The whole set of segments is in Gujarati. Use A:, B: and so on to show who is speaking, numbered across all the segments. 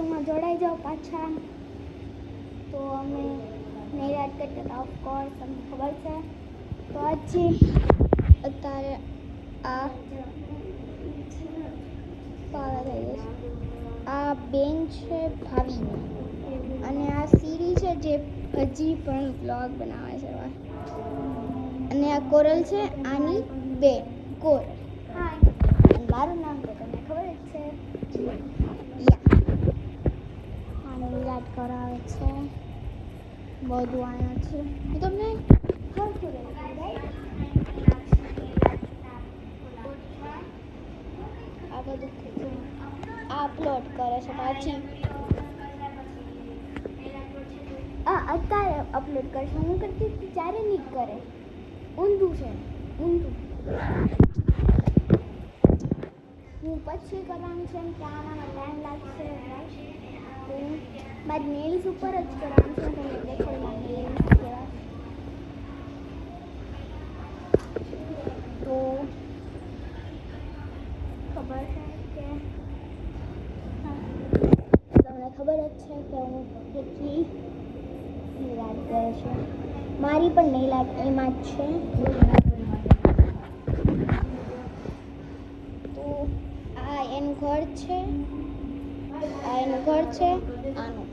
A: ટુમાં જોડાઈ જાઓ પાછા. તો અમે નેલ આર્ટ કરતા ઓફકોર્સ તમને ખબર છે. તો આજે અત્યારે આ આ બેન છે ભાવીની, અને આ સીરી છે જે હજી પણ બ્લોગ બનાવે છે. અને આ કોરલ છે, આની બેન કોરલ. મારું નામ તો તમને ખબર જ છે. આને યાદ કરાવે છે બધું આના છે. હું તમને ખબર આ બધું અપલોડ કરે છે. પાછી અત્યારે અપલોડ કરશે. હું કરતી હતી ત્યારે નહીં કરે. ઊંધું છે, ઊંધું. હું પછી કરવાનું છે કે આનામાં ટાઈમ લાગશે. મારી નેલ્સ ઉપર જ કરવાનું છે. તમને દેખાડવા નેલ્સ કેવા. તો ખબર છે કે તમને ખબર જ છે કે હું કેટલી નેલ આર્ટ કરે છે. મારી પણ નેલ આર્ટ એમાં જ છે. તો આ એનું ઘર છે, આ એનું ઘર છે, આનું.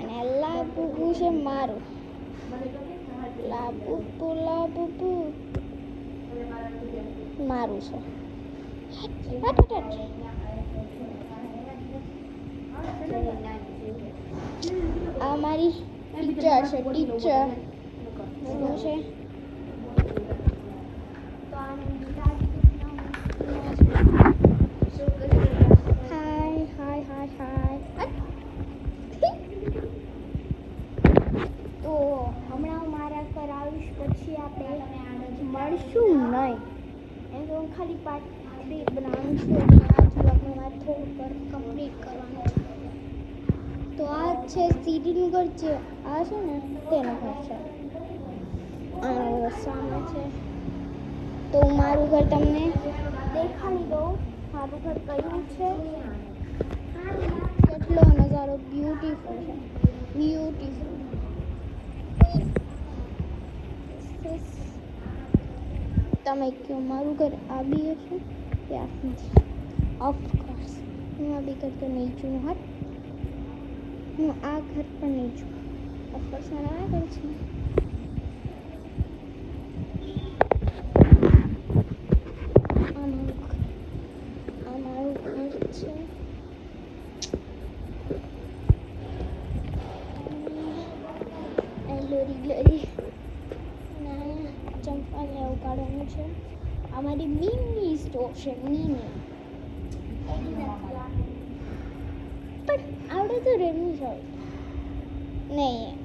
A: અને લાબુ છે મારું. લાબુ મારું છે. આ મારી ટીચર છે. ટીચર શું છે? તો હમણાં હું મારા ઘર આવીશ પછી આપણે મળશું નહીં. એમ તો હું ખાલી પાર્ટ 3 બનાવવાનું છું. આજુ આપણે વાત થોડું કમ્પ્લીટ કરવાનું છે. તો આ છે સીડીનું ઘર. જે આ છે ને તેનું ઘર છે. સામે છે. તો હું મારું ઘર તમને દેખાડી દઉં. મારું ઘર કયું છે. કેટલો નજારો બ્યુટીફુલ છે. બ્યુટીફુલ. તમે કહો મારું ઘર આ બી છે કે આ નથી? ઓફકોર્સ હું આ બી ઘર તો નહીં છું. હું આ ઘર પણ નહીં છું. ઓફકોર્સ મારા આ ઘર છે. આ મારું ઘર છે. ગ્લોરી ચંપાને ઉગાડવાનું છે. અમારી મિની સ્ટોવ છે. મિની પણ આવડે તો રેડમી છે નહીં.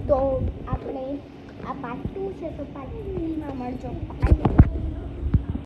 A: તો આપણે આ પાર્ટ 2 છે. તો પાર્ટ 3માં મળજો.